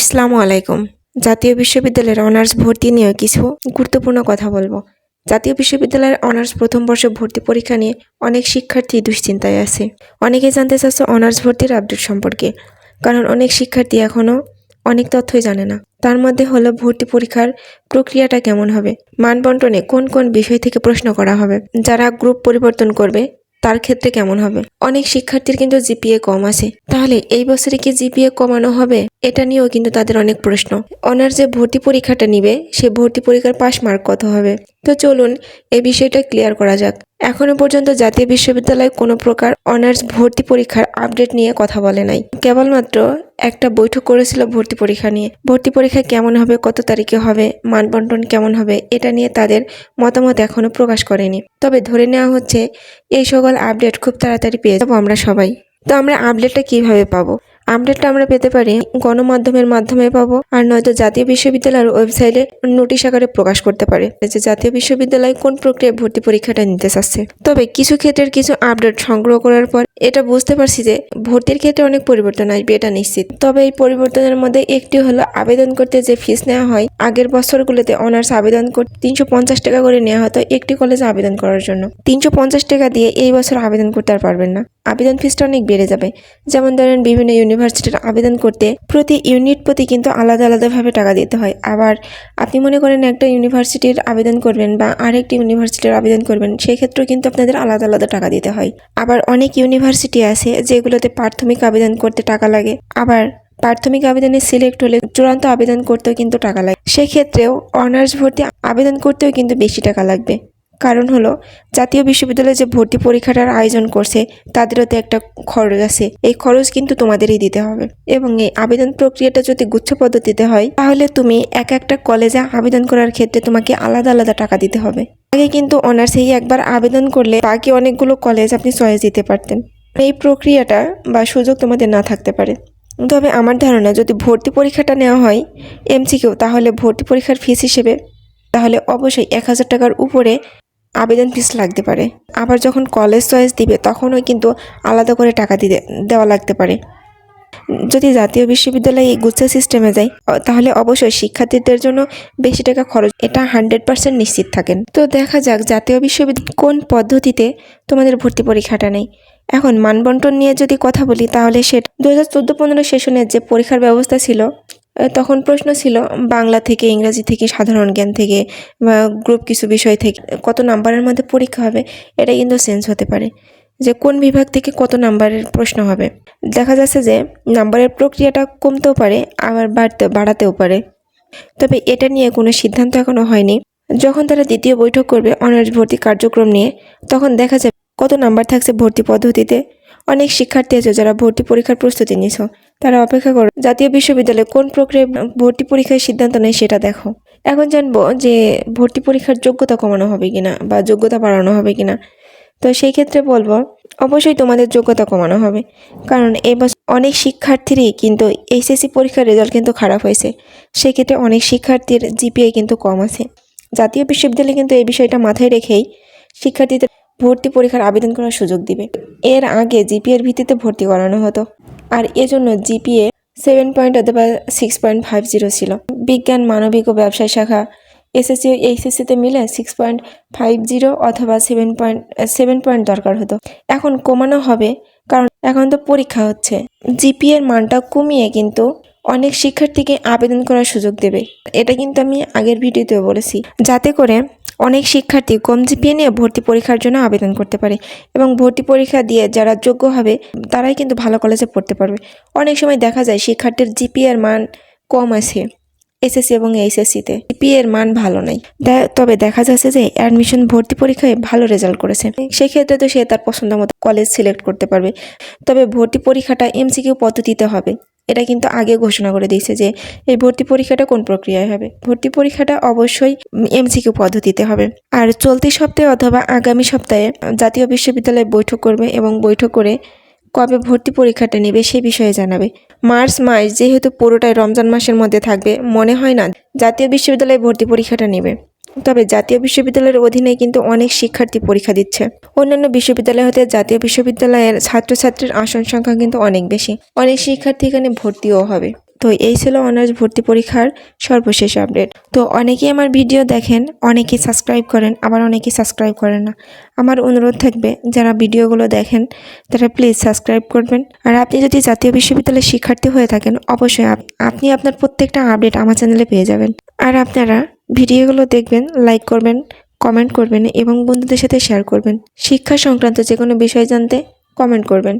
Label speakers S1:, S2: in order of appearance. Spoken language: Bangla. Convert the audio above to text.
S1: আসসালামু আলাইকুম। জাতীয় বিশ্ববিদ্যালয়ের অনার্স ভর্তি নিয়ে কিছু গুরুত্বপূর্ণ কথা বলবো। জাতীয় বিশ্ববিদ্যালয়ের অনার্স প্রথম বর্ষ ভর্তি পরীক্ষা নিয়ে অনেক শিক্ষার্থী দুশ্চিন্তায় আছে। অনেকেই জানতে চাচ্ছে অনার্স ভর্তির আপডেট সম্পর্কে, কারণ অনেক শিক্ষার্থী এখনও অনেক তথ্যই জানে না। তার মধ্যে হলো ভর্তি পরীক্ষার প্রক্রিয়াটা কেমন হবে, মানবন্টনে কোন কোন বিষয় থেকে প্রশ্ন করা হবে, যারা গ্রুপ পরিবর্তন করবে তার ক্ষেত্রে কেমন হবে। অনেক শিক্ষার্থীর কিন্তু জিপিএ কম আছে, তাহলে এই বছরে কি জিপিএ কমানো হবে, এটা নিয়েও কিন্তু তাদের অনেক প্রশ্ন। অনার্স যে ভর্তি পরীক্ষাটা নিবে সে ভর্তি পরীক্ষার পাস মার্ক কত হবে। তো চলুন এই বিষয়টা ক্লিয়ার করা যাক। এখনো পর্যন্ত জাতীয় বিশ্ববিদ্যালয় কোনো প্রকার অনার্স ভর্তি পরীক্ষার আপডেট নিয়ে কথা বলে নাই। কেবলমাত্র একটা বৈঠক করেছিল ভর্তি পরীক্ষা নিয়ে। ভর্তি পরীক্ষা কেমন হবে, কত তারিখে হবে, মানবন্টন কেমন হবে, এটা নিয়ে তাদের মতামত এখনো প্রকাশ করেনি। তবে ধরে নেওয়া হচ্ছে এই সকল আপডেট খুব তাড়াতাড়ি পেয়ে যাবো আমরা সবাই। তো আমরা আপডেটটা কিভাবে পাবো? আপডেটটা আমরা পেতে পারি গণমাধ্যমের মাধ্যমে পাবো, আর নয়তো জাতীয় বিশ্ববিদ্যালয়ের ওয়েবসাইটে নোটিশ আকারে প্রকাশ করতে পারে যে জাতীয় বিশ্ববিদ্যালয় কোন প্রক্রিয়ায় ভর্তি পরীক্ষাটা নিতে চাচ্ছে। তবে কিছু ক্ষেত্রের কিছু আপডেট সংগ্রহ করার পর এটা বুঝতে পারছি যে ভর্তির ক্ষেত্রে অনেক পরিবর্তন আসবে, এটা নিশ্চিত। তবে এই পরিবর্তনের মধ্যে একটি হলো আবেদন করতে যে ফিস নেওয়া হয়। আগের বছরগুলোতে অনার্স আবেদন করতে 350 টাকা করে নেওয়া হতো একটি কলেজে আবেদন করার জন্য। 350 টাকা দিয়ে এই বছর আবেদন করতে আর পারবেন না, আবেদন ফিসটা অনেক বেড়ে যাবে। যেমন ধরেন বিভিন্ন ইউনিভার্সিটির আবেদন করতে প্রতি ইউনিট প্রতি কিন্তু আলাদা আলাদাভাবে টাকা দিতে হয়। আবার আপনি মনে করেন একটা ইউনিভার্সিটির আবেদন করবেন বা আরেকটি ইউনিভার্সিটির আবেদন করবেন, সেক্ষেত্রেও কিন্তু আপনাদের আলাদা আলাদা টাকা দিতে হয়। আবার অনেক ইউনিভার্সিটি আছে যেগুলোতে প্রাথমিক আবেদন করতে টাকা লাগে, আবার প্রাথমিক আবেদনে সিলেক্ট হলে চূড়ান্ত আবেদন করতেও কিন্তু টাকা লাগে। সেক্ষেত্রেও অনার্স ভর্তি আবেদন করতেও কিন্তু বেশি টাকা লাগবে। কারণ হলো জাতীয় বিশ্ববিদ্যালয়ে যে ভর্তি পরীক্ষাটার আয়োজন করছে তাদেরও তো একটা খরচ আছে, এই খরচ কিন্তু তোমাদেরই দিতে হবে। এবং এই আবেদন প্রক্রিয়াটা যদি গুচ্ছ পদ্ধতিতে হয় তাহলে তুমি এক একটা কলেজে আবেদন করার ক্ষেত্রে তোমাকে আলাদা আলাদা টাকা দিতে হবে। আগে কিন্তু অনার্সেই একবার আবেদন করলে বাকি অনেকগুলো কলেজ আপনি চয়েস দিতে পারতেন। এই প্রক্রিয়াটা বা সুযোগ তোমাদের না থাকতে পারে। তবে আমার ধারণা যদি ভর্তি পরীক্ষাটা নেওয়া হয় এমসিকিউ, তাহলে ভর্তি পরীক্ষার ফিস হিসেবে তাহলে অবশ্যই 1000 টাকার উপরে আবেদন ফিস লাগতে পারে। আবার যখন কলেজ চয়েস দিবে তখনও কিন্তু আলাদা করে টাকা দেওয়া লাগতে পারে। যদি জাতীয় বিশ্ববিদ্যালয়ে এই গুচ্ছ সিস্টেমে যায় তাহলে অবশ্যই শিক্ষার্থীদের জন্য বেশি টাকা খরচ, এটা 100% নিশ্চিত থাকেন। তো দেখা যাক জাতীয় বিশ্ববিদ্যালয় কোন পদ্ধতিতে তোমাদের ভর্তি পরীক্ষাটা নেই। এখন মানবন্টন নিয়ে যদি কথা বলি তাহলে সেটা 2014-15 সেশনের যে পরীক্ষার ব্যবস্থা ছিল তখন প্রশ্ন ছিল বাংলা থেকে, ইংরাজি থেকে, সাধারণ জ্ঞান থেকে বা গ্রুপ কিছু বিষয় থেকে কত নাম্বারের মধ্যে পরীক্ষা হবে। এটা কিন্তু চেঞ্জ হতে পারে যে কোন বিভাগ থেকে কত নাম্বারের প্রশ্ন হবে। দেখা যাচ্ছে যে নাম্বারের প্রক্রিয়াটা কমতেও পারে আবার বাড়াতেও পারে। তবে এটা নিয়ে কোনো সিদ্ধান্ত এখনো হয়নি। যখন তারা দ্বিতীয় বৈঠক করবে অনার্স ভর্তি কার্যক্রম নিয়ে তখন দেখা যাবে কত নাম্বার থাকছে ভর্তি পদ্ধতিতে। অনেক শিক্ষার্থী আছে যারা ভর্তি পরীক্ষার প্রস্তুতি নিছ, তারা অপেক্ষা করো জাতীয় বিশ্ববিদ্যালয়ে কোন প্রক্রিয়ায় ভর্তি পরীক্ষার সিদ্ধান্ত নেয় সেটা দেখো। এখন জানবো যে ভর্তি পরীক্ষার যোগ্যতা কমানো হবে কিনা বা যোগ্যতা বাড়ানো হবে কিনা। তো সেই ক্ষেত্রে বলবো অবশ্যই তোমাদের যোগ্যতা কমানো হবে, কারণ এবছর অনেক শিক্ষার্থীরই কিন্তু এইচএসসি পরীক্ষার রেজাল্ট কিন্তু খারাপ হয়েছে। সেক্ষেত্রে অনেক শিক্ষার্থীর জিপিএ কিন্তু কম আছে। জাতীয় বিশ্ববিদ্যালয় কিন্তু এই বিষয়টা মাথায় রেখেই শিক্ষার্থীদের ভর্তি পরীক্ষার আবেদন করার সুযোগ দিবে। এর আগে জিপিএর ভিত্তিতে ভর্তি করানো হতো, আর এজন্য জিপিএ 7 পয়েন্ট অথবা 6.50 ছিল। বিজ্ঞান, মানবিক ও ব্যবসায় শাখা এসএসসি ও এইচএসসিতে মিলে 6.50 অথবা 7 পয়েন্ট দরকার হতো। এখন কমানো হবে, কারণ এখন তো পরীক্ষা হচ্ছে। জিপিএর মানটা কমিয়ে কিন্তু অনেক শিক্ষার্থীকে আবেদন করার সুযোগ দেবে। এটা কিন্তু আমি আগের ভিডিওতেও বলেছি, যাতে করে অনেক শিক্ষার্থী কম জিপিএ নিয়ে ভর্তি পরীক্ষার জন্য আবেদন করতে পারে এবং ভর্তি পরীক্ষা দিয়ে যারা যোগ্য হবে তারাই কিন্তু ভালো কলেজে পড়তে পারবে। অনেক সময় দেখা যায় শিক্ষার্থীর জিপিএর মান কম আছে এসএসসি এবং এইচএসসিতে, জিপিএর মান ভালো নাই, তবে দেখা যাচ্ছে যে অ্যাডমিশন ভর্তি পরীক্ষায় ভালো রেজাল্ট করেছে। সেক্ষেত্রে তো সে তার পছন্দ মতো কলেজ সিলেক্ট করতে পারবে। তবে ভর্তি পরীক্ষাটা এমসিকিউ পদ্ধতিতে হবে, এটা কিন্তু আগে ঘোষণা করে দিয়েছে যে এই ভর্তি পরীক্ষাটা কোন প্রক্রিয়ায় হবে। ভর্তি পরীক্ষাটা অবশ্যই এমসিকিউ পদ্ধতিতে হবে। আর চলতি সপ্তাহে অথবা আগামী সপ্তাহে জাতীয় বিশ্ববিদ্যালয় বৈঠক করবে এবং বৈঠক করে কবে ভর্তি পরীক্ষাটা নেবে সে বিষয়ে জানাবে। মার্চ মাস যেহেতু পুরোটাই রমজান মাসের মধ্যে থাকবে, মনে হয় না জাতীয় বিশ্ববিদ্যালয়ে ভর্তি পরীক্ষাটা নেবে। তবে জাতীয় বিশ্ববিদ্যালয়ের অধীনে কিন্তু অনেক শিক্ষার্থী পরীক্ষা দিচ্ছে। অন্যান্য বিশ্ববিদ্যালয় হতে জাতীয় বিশ্ববিদ্যালয়ের ছাত্রছাত্রীর আসন সংখ্যা কিন্তু অনেক বেশি, অনেক শিক্ষার্থী এখানে ভর্তিও হবে। তো এই ছিল অনার্স ভর্তি পরীক্ষার সর্বশেষ আপডেট। তো অনেকেই আমার ভিডিও দেখেন, অনেকেই সাবস্ক্রাইব করেন, আবার অনেকেই সাবস্ক্রাইব করেন না। আমার অনুরোধ থাকবে যারা ভিডিওগুলো দেখেন তারা প্লিজ সাবস্ক্রাইব করবেন। আর আপনি যদি জাতীয় বিশ্ববিদ্যালয়ের শিক্ষার্থী হয়ে থাকেন, অবশ্যই আপনি আপনার প্রত্যেকটা আপডেট আমার চ্যানেলে পেয়ে যাবেন। আর আপনারা ভিডিওগুলো দেখবেন, লাইক করবেন, কমেন্ট করবেন এবং বন্ধুদের সাথে শেয়ার করবেন। শিক্ষা সংক্রান্ত যে কোনো বিষয় জানতে কমেন্ট করবেন।